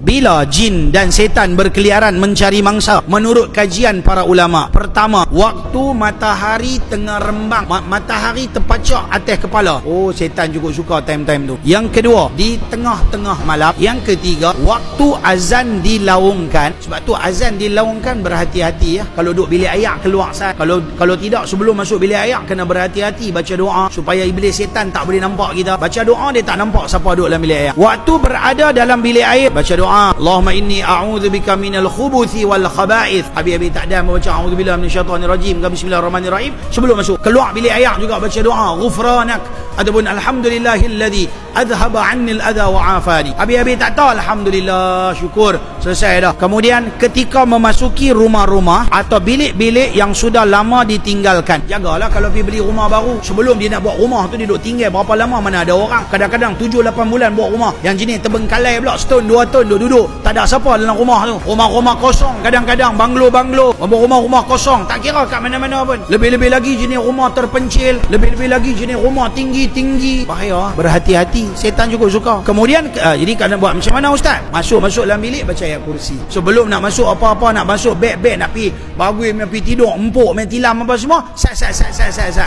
Bila jin dan setan berkeliaran mencari mangsa? Menurut kajian para ulama, pertama, waktu matahari tengah rembang, matahari terpacak atas kepala. Oh, setan juga suka time-time tu. Yang kedua, di tengah-tengah malam. Yang ketiga, waktu azan dilaungkan. Sebab tu azan dilaungkan, berhati-hati ya. Kalau duduk bilik ayak keluar sat. Kalau tidak, sebelum masuk bilik ayak kena berhati-hati baca doa supaya iblis setan tak boleh nampak kita. Baca doa, dia tak nampak siapa duduk dalam bilik ayak. Waktu berada dalam bilik air, baca doa Allahumma inni a'udzubika minal khubuthi wal khaba'ith. Habis-habis tak ada membaca a'udzubillahi minasyaitonirrajim ke bismillahirrahmanirrahim. Sebelum masuk keluar bilik air juga baca doa ghufranak ataupun alhamdulillahilladzi adhaba 'annil adha wa 'afani. Habis-habis tak tahu alhamdulillah, syukur, selesai dah. Kemudian ketika memasuki rumah-rumah atau bilik-bilik yang sudah lama ditinggalkan, jagalah kalau pergi beli rumah baru, sebelum dia nak buat rumah tu dia duduk tinggal berapa lama, mana ada orang. Kadang-kadang 7-8 bulan buat rumah, yang jenis terbengkalai pula setahun 2 tahun duduk tak ada siapa dalam rumah tu. Rumah-rumah kosong, kadang-kadang banglo-banglo, rumah-rumah kosong, tak kira kat mana-mana pun. Lebih-lebih lagi jenis rumah terpencil, lebih-lebih lagi jenis rumah tinggi-tinggi. Bahaya, berhati-hati, setan juga suka. Kemudian jadi kena buat macam mana ustaz? Masuk dalam bilik baca ayat kursi. Sebelum nak masuk apa-apa, nak masuk beg-beg, nak pergi bagui, nak pergi tidur, empuk, main tilam apa semua, sat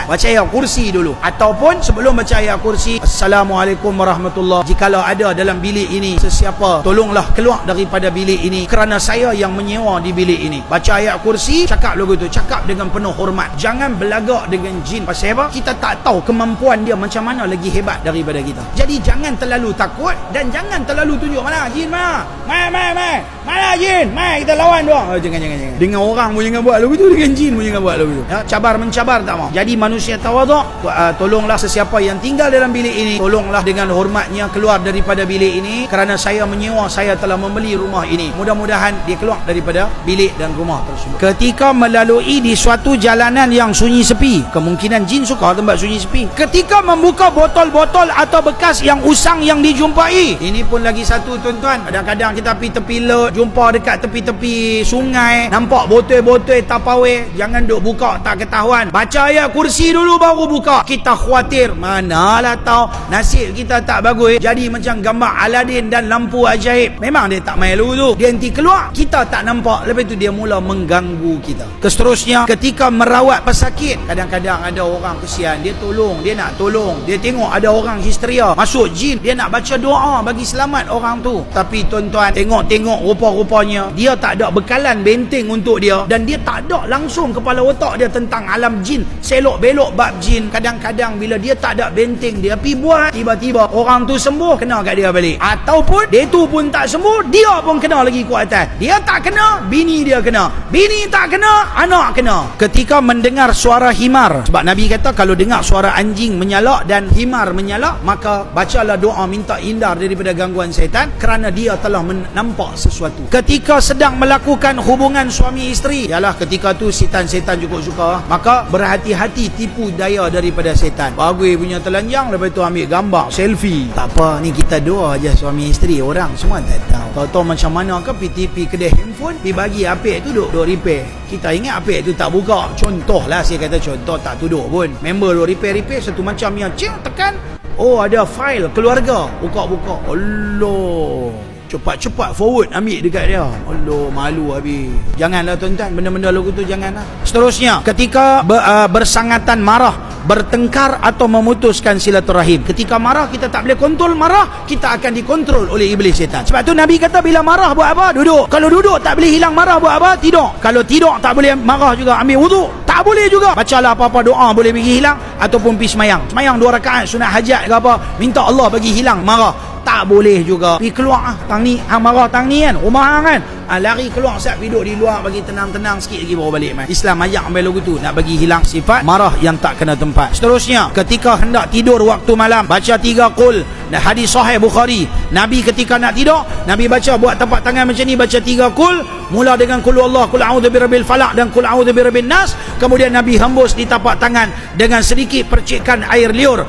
baca ayat kursi dulu. Ataupun sebelum baca ayat kursi, Assalamualaikum warahmatullahi. Jikalau ada dalam bilik ini sesiapa, tolonglah keluar daripada bilik ini kerana saya yang menyewa di bilik ini. Baca ayat kursi, cakap logo tu, cakap dengan penuh hormat. Jangan belagak dengan jin. Pasal apa? Kita tak tahu kemampuan dia macam mana lagi hebat daripada kita. Jadi jangan terlalu takut dan jangan terlalu tunjuk mana jin mana. Mana jin? Mai kita lawan dia. Jangan. Dengan orang pun jangan buat logo tu, dengan jin pun jangan buat logo tu. Ya, cabar mencabar tak mau. Jadi manusia tawaduk, tolonglah sesiapa yang tinggal dalam bilik ini, tolonglah dengan hormatnya keluar daripada bilik ini kerana saya menyewa, saya telah membeli rumah ini. Mudah-mudahan dia keluar daripada bilik dan rumah tersebut. Ketika melalui di suatu jalanan yang sunyi sepi, kemungkinan jin suka tempat sunyi sepi. Ketika membuka botol-botol atau bekas yang usang yang dijumpai, ini pun lagi satu tuan-tuan. Kadang-kadang kita pergi tepi laut, jumpa dekat tepi-tepi sungai, nampak botol-botol tapawai, jangan duk buka tak ketahuan. Baca ayat kursi dulu baru buka. Kita khawatir, manalah tahu nasib kita tak bagus, jadi macam gambar Aladin dan lampu ajaib. Memang dia tak main dulu tu, dia nanti keluar, kita tak nampak, lepas tu dia mula mengganggu kita. Seterusnya, ketika merawat pesakit, kadang-kadang ada orang kesian, dia tolong, dia nak tolong, dia tengok ada orang histeria, masuk jin, dia nak baca doa bagi selamat orang tu. Tapi tuan-tuan, tengok rupa-rupanya dia tak ada bekalan benteng untuk dia, dan dia tak ada langsung kepala otak dia tentang alam jin, selok-belok bab jin. Kadang-kadang bila dia tak ada benteng, dia pergi buat, tiba-tiba orang tu sembuh, kena kat dia balik. Ataupun dia tu pun tak sembuh, dia pun kena lagi ku atas. Dia tak kena, bini dia kena, bini tak kena, anak kena. Ketika mendengar suara himar, sebab Nabi kata kalau dengar suara anjing menyalak dan himar menyalak, maka bacalah doa minta hindar daripada gangguan syaitan kerana dia telah nampak sesuatu. Ketika sedang melakukan hubungan suami isteri, ialah ketika tu setan-setan juga suka, maka berhati-hati tipu daya daripada setan. Bagus punya telanjang, lepas tu ambil gambar selfie. Tak apa, ni kita doa aja suami isteri, orang semua tak tahu. Tahu-tahu macam mana ke PTP kedai handphone, pergi bagi apik tu duk repair. Kita ingat apik tu tak buka. Contohlah, saya kata contoh, tak tuduh pun. Member duk repair satu macam yang tekan, oh ada file keluarga, buka-buka. Allah, cepat-cepat forward ambil dekat dia. Allah, malu habis. Janganlah tuan-tuan, benda-benda lagu tu janganlah. Seterusnya, ketika bersangatan marah, bertengkar atau memutuskan silaturahim. Ketika marah, kita tak boleh kontrol marah, kita akan dikontrol oleh iblis setan. Sebab tu Nabi kata bila marah buat apa? Duduk. Kalau duduk tak boleh hilang marah, buat apa? Tidur. Kalau tidur tak boleh marah juga, ambil wuduk. Tak boleh juga. Bacalah apa-apa doa boleh bagi hilang, ataupun pergi semayang. Semayang 2 rakaat sunat hajat ke apa, minta Allah bagi hilang marah. Tak boleh juga. Pergi keluar tang ni, hang marah tang ni kan, rumah hang kan, lari keluar siap duduk di luar bagi tenang-tenang sikit lagi baru balik mai. Islam ajak ambil lagu tu, nak bagi hilang sifat marah yang tak kena tempat. Seterusnya, ketika hendak tidur waktu malam, baca 3 qul. Dan hadis sahih Bukhari, Nabi ketika nak tidur, Nabi baca, buat tapak tangan macam ni, baca 3 qul. Mula dengan qul Allah, qul a'udzu birabbil falaq dan qul a'udzu birabbin nas. Kemudian Nabi hembus di tapak tangan dengan sedikit percikan air liur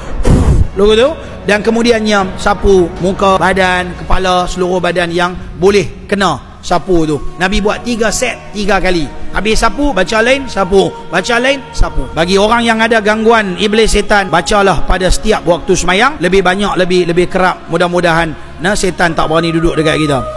logo tu, dan kemudiannya sapu muka, badan, kepala, seluruh badan yang boleh kena sapu tu. Nabi buat 3 set 3 kali. Habis sapu, baca lain, sapu, baca lain, sapu. Bagi orang yang ada gangguan iblis setan, bacalah pada setiap waktu semayang, lebih banyak, lebih kerap. Mudah-mudahan setan tak berani duduk dekat kita.